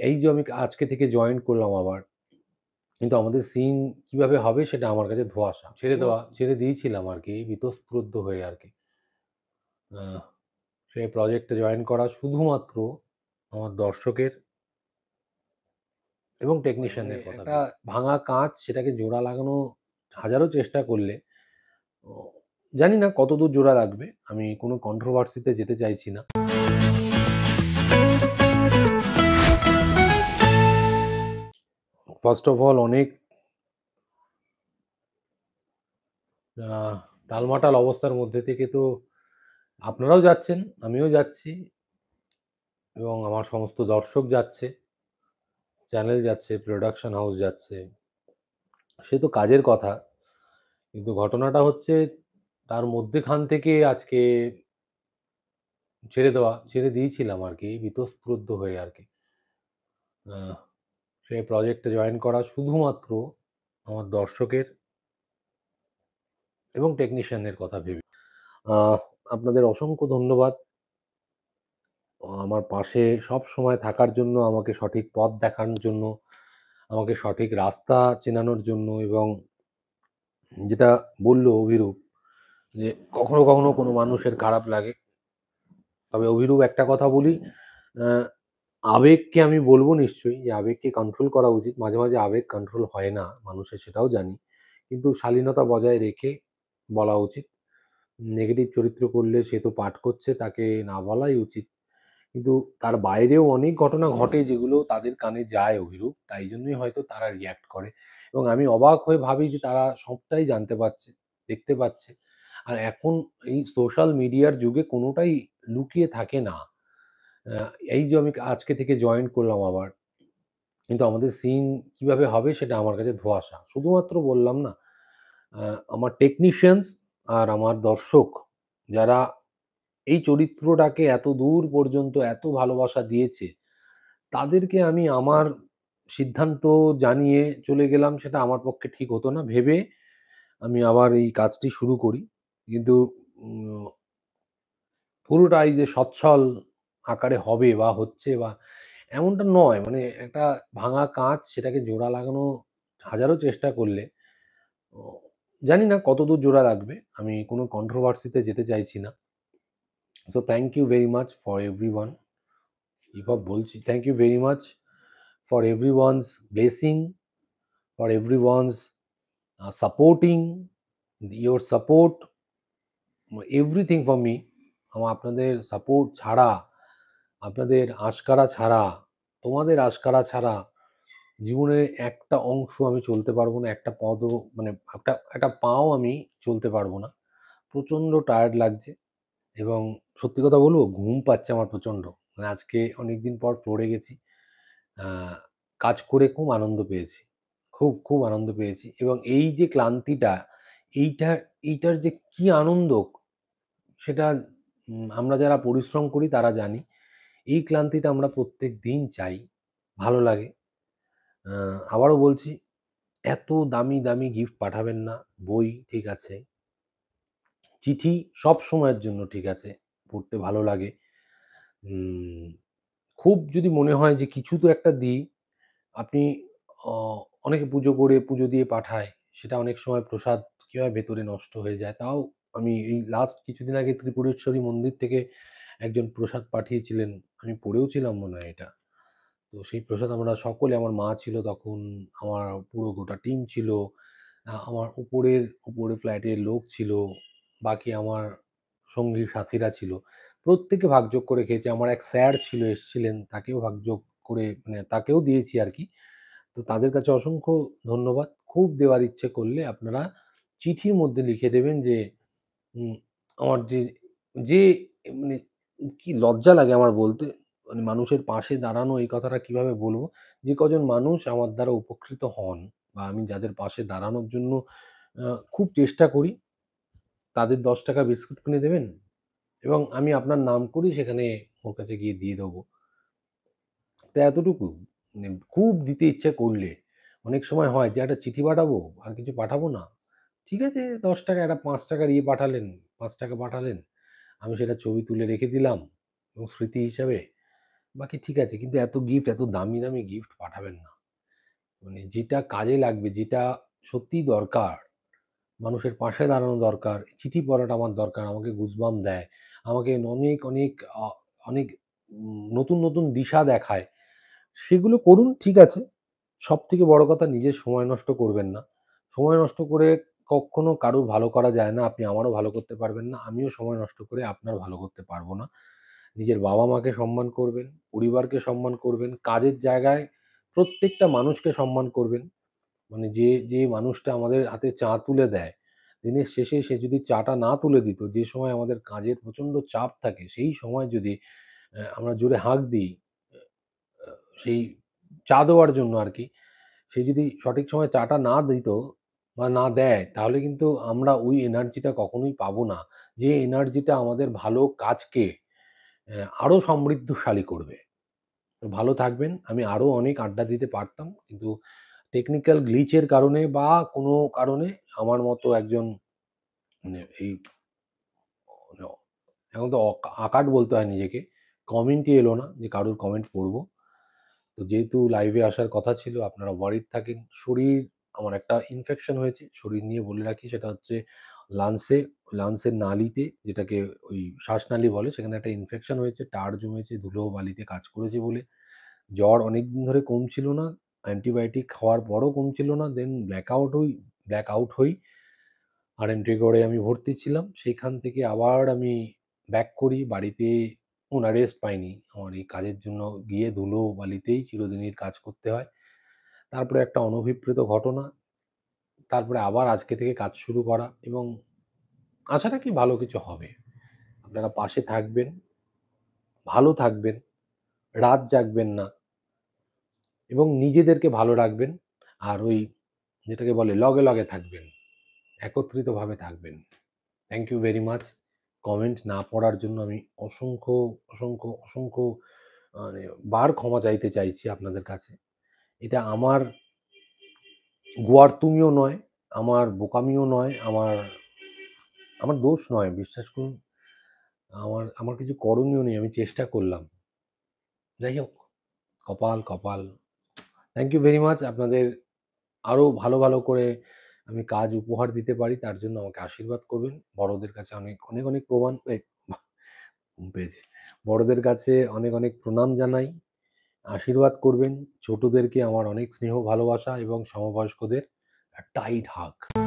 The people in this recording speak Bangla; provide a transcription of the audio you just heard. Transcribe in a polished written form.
এই যে আমি আজকে থেকে জয়েন করলাম আবার, কিন্তু আমাদের সিন কিভাবে হবে সেটা আমার কাছে ধোঁয়াশা। ছেড়ে দিয়েছিলাম আরকি বীতশ্রদ্ধ হয়ে আরকি। আহ সেই প্রজেক্টে জয়েন করা শুধুমাত্র আমার দর্শকের এবং টেকনিশিয়ানের কথা একটা ভাঙা কাঁচ সেটাকে জোড়া লাগানো হাজারো চেষ্টা করলে ও জানি না কতদূর জোড়া লাগবে। আমি কোনো কন্ট্রোভার্সিতে যেতে চাইছি না। ফার্স্ট অফ অল অনেক আ টালমাটাল অবস্থার মধ্যে থেকে তো আপনারাও যাচ্ছেন, আমিও যাচ্ছি এবং আমার সমস্ত দর্শক যাচ্ছে, চ্যানেল যাচ্ছে, প্রোডাকশন হাউস যাচ্ছে। সে তো কাজের কথা। কিন্তু ঘটনাটা হচ্ছে তার মধ্যেখান থেকে আজকে ছেড়ে দিয়েছিলাম আরকি বীতশ্রদ্ধ হয়ে আরকি। আহ সেই প্রজেক্টে জয়েন করা শুধুমাত্র আমার দর্শকের এবং টেকনিশিয়ানের কথা ভেবে। আহ আপনাদের অসংখ্য ধন্যবাদ। আমার পাশে সবসময় থাকার জন্য, আমাকে সঠিক পথ দেখানোর জন্য, আমাকে সঠিক রাস্তা চেনানোর জন্য এবং যেটা বলল অভিরূপ যে কখনো কোনো মানুষের খারাপ লাগে। তবে অভিরূপ একটা কথা বলি, আ আবেগকে আমি বলব নিশ্চয়ই যে আবেগকে কন্ট্রোল করা উচিত। মাঝে আবেগ কন্ট্রোল হয় না মানুষের, সেটাও জানি। কিন্তু শালীনতা বজায় রেখে বলা উচিত। নেগেটিভ চরিত্র করলে সে তো পাঠ করছে, তাকে না বলাই উচিত। কিন্তু তার বাইরেও অনেক ঘটনা ঘটে যেগুলো তাদের কানে যায় অভিরূপ। তাই জন্যই হয়তো তারা রিঅ্যাক্ট করে এবং আমি অবাক হয়ে ভাবি যে তারা সবটাই জানতে পারছে, দেখতে পাচ্ছে। আর এখন এই সোশ্যাল মিডিয়ার যুগে কোনোটাই লুকিয়ে থাকে না। আ এই যে আমি আজকে থেকে জয়েন করলাম আবার, কিন্তু আমাদের সিন কিভাবে হবে সেটা আমার কাছে ধোঁয়াশা। শুধুমাত্র বললাম না, আ আমার টেকনিশিয়ানস আর আমার দর্শক যারা এই চরিত্রটাকে এত দূর পর্যন্ত এত ভালোবাসা দিয়েছে, তাদেরকে আমি আমার সিদ্ধান্ত জানিয়ে চলে গেলাম, সেটা আমার পক্ষে ঠিক হতো না ভেবে আমি আবার এই কাজটি শুরু করি। কিন্তু উম পুরোটাই যে সচ্ছল আকারে হবে বা হচ্ছে বা এমনটা নয়। মানে একটা ভাঙা কাঁচ সেটাকে জোড়া লাগানো হাজারো চেষ্টা করলে ও জানি না কতদূর জোড়া লাগবে। আমি কোনো কন্ট্রোভার্সিতে যেতে চাইছি না। So thank you very much for everyone. এসব বলছি। Thank you very much for everyone's blessing, for everyone's supporting, your support, everything for me. আপনাদের সাপোর্ট ছাড়া, আপনাদের আশকারা ছাড়া, তোমাদের আশকারা ছাড়া জীবনের একটা অংশ আমি চলতে পারবো না। একটা পদও মানে একটা পাও আমি চলতে পারবো না। প্রচণ্ড টায়ার্ড লাগছে এবং সত্যি কথা বলবো ঘুম পাচ্ছে আমার প্রচণ্ড। মানে আজকে অনেকদিন পর ফ্লোরে গেছি। আ কাজ করে খুব আনন্দ পেয়েছি। খুব আনন্দ পেয়েছি এবং এই যে ক্লান্তিটা, এইটা এইটার যে কি আনন্দ সেটা আমরা যারা পরিশ্রম করি তারা জানি। এই ক্লান্তিটা আমরা প্রত্যেকদিন চাই। ভালো লাগে। আ আবারও বলছি, এত দামি গিফট পাঠাবেন না। বই ঠিক আছে। চিঠি সবসময়ের জন্য ঠিক আছে। পড়তে ভালো লাগে। উম খুব যদি মনে হয় যে কিছু তো একটা দিই, আপনি অ অনেকে পুজো দিয়ে পাঠায়। সেটা অনেক সময় প্রসাদ কি হয় ভেতরে নষ্ট হয়ে যায়। তাও আমি এই লাস্ট কিছুদিন আগে ত্রিপুরেশ্বরী মন্দির থেকে একজন প্রসাদ পাঠিয়েছিলেন। আমি পড়েও ছিলাম মনে হয় এটা। তো সেই প্রসাদ আমরা সকলে, আমার মা ছিল তখন, আমার পুরো গোটা টিম ছিল। আমার উপরে ফ্ল্যাটের লোক ছিল। বাকি আমার সঙ্গী সাথীরা ছিল। প্রত্যেকে ভাগযোগ করে খেয়েছি। আমার এক স্যার ছিল, এসছিলেন, তাকেও ভাগযোগ করে মানে তাকেও দিয়েছি আরকি। তো তাদের কাছে অসংখ্য ধন্যবাদ। খুব দেওয়ার ইচ্ছে করলে আপনারা চিঠির মধ্যে লিখে দেবেন যে উম আমার যে মানে কি লজ্জা লাগে আমার বলতে, মানে মানুষের পাশে দাঁড়ানো এই কথাটা কিভাবে বলবো? যে কজন মানুষ আমার দ্বারা উপকৃত হন বা আমি যাদের পাশে দাঁড়ানোর জন্য আ খুব চেষ্টা করি, তাদের ৳১০ বিস্কুট কিনে দেবেন এবং আমি আপনার নাম করেই সেখানে ওর কাছে গিয়ে দিয়ে দেবো। তো এতটুকু। মানে খুব দিতে ইচ্ছা করলে। অনেক সময় হয় যে একটা চিঠি পাঠাবো, আর কিছু পাঠাবো না। ঠিক আছে ৳১০ একটা ৳৫ র ইয়ে পাঠালেন, ৳৫ পাঠালেন। আমি সেটা ছবি তুলে রেখে দিলাম এবং স্মৃতি হিসাবে। বাকি ঠিক আছে। কিন্তু এত গিফট, এত দামি, দামি গিফট পাঠাবেন না। মানে যেটা কাজে লাগবে, যেটা সত্যিই দরকার, মানুষের পাশে দাঁড়ানো দরকার, চিঠি পড়াটা আমার দরকার, আমাকে গুজবাম্প দেয়, আমাকে অনেক, অনেক আ অনেক নতুন, নতুন দিশা দেখায়। সেগুলো করুন, ঠিক আছে। সবথেকে বড় কথা নিজের সময় নষ্ট করবেন না। সময় নষ্ট করে কক্ষনো কারুর ভালো করা যায় না। আপনি আমারও ভালো করতে পারবেন না। আমিও সময় নষ্ট করে আপনার ভালো করতে পারব না। নিজের বাবা-মাকে সম্মান করবেন, পরিবারকে সম্মান করবেন, কাজের জায়গায় প্রত্যেকটা মানুষকে সম্মান করবেন। মানে যে মানুষটা আমাদের হাতে চা তুলে দেয়, দিনের শেষে সে যদি চাটা না তুলে দিত, যে সময় আমাদের কাজের প্রচণ্ড চাপ থাকে, সেই সময় যদি আমরা জোরে হাঁক দিই, আ সেই চা দেওয়ার জন্য আরকি, সে যদি সঠিক সময়ে চাটা না দিত বা না দেয়, তাহলে কিন্তু আমরা ওই এনার্জিটা কখনোই পাবো না। যে এনার্জিটা আমাদের ভালো কাজকে আরো সমৃদ্ধশালী করবে। তো ভালো থাকবেন। আমি আরো অনেক আড্ডা দিতে পারতাম। কিন্তু টেকনিক্যাল গ্লিচ এর কারণে বা কোনো কারণে আমার মতো একজন মানে এই মানে এখন তো আকাট বলতে হয় নিজেকে। কমেন্টই এলো না যে কারুর কমেন্ট পড়ব। তো যেহেতু লাইভে আসার কথা ছিল, আপনারা ওয়ারিড থাকেন। আমার একটা ইনফেকশন হয়েছে। শরীর নিয়ে বলে রাখি, সেটা হচ্ছে লাংসে, লাংসের নালীতে, যেটাকে ওই শ্বাসনালী বলে, সেখানে একটা ইনফেকশন হয়েছে। টার জমেছে ধুলো বালিতে কাজ করেছি বলে। জ্বর অনেকদিন ধরে কমছিল না। অ্যান্টিবায়োটিক খাওয়ার পরও কমছিল না। দেন ব্ল্যাক আউট হই। আরএমটি করে আমি ভর্তি ছিলাম। সেখান থেকে আবার আমি ব্যাক করি। বাড়িতে কোনো রেস্ট পাইনি। আমার এই কাজের জন্য গিয়ে ধুলো বালিতেই চিরদিনের কাজ করতে হয়। তারপরে একটা অনভিপ্রেত ঘটনা। তারপরে আবার আজকে থেকে কাজ শুরু করা এবং আশা রাখি ভালো কিছু হবে। আপনারা পাশে থাকবেন, ভালো থাকবেন, রাত জাগবেন না এবং নিজেদেরকে ভালো রাখবেন। আর ওই যেটাকে বলে লগে, লগে থাকবেন। একত্রিতভাবে থাকবেন। Thank you very much. Comment না পড়ার জন্য আমি অসংখ্য, অসংখ্য, অসংখ্য মানে বার ক্ষমা চাইতে চাইছি আপনাদের কাছে। এটা আমার গোয়ার্তুমিও নয়, আমার বোকামিও নয়, আমার আমার দোষ নয়। বিশ্বাস করুন, আমার আমার কিছু করণীয় নেই। আমি চেষ্টা করলাম। যাই হোক, কপাল, কপাল। Thank you very much. আপনাদের আরো ভালো, ভালো করে আমি কাজ উপহার দিতে পারি, তার জন্য আমাকে আশীর্বাদ করবেন। বড়দের কাছে অনেক, অনেক, অনেক ঘুম পেয়েছে। বড়দের কাছে অনেক, অনেক প্রণাম জানাই। আশীর্বাদ করবেন। ছোটদেরকে আমার অনেক স্নেহ ভালোবাসা এবং সমবয়স্কদের টাইট হাগ।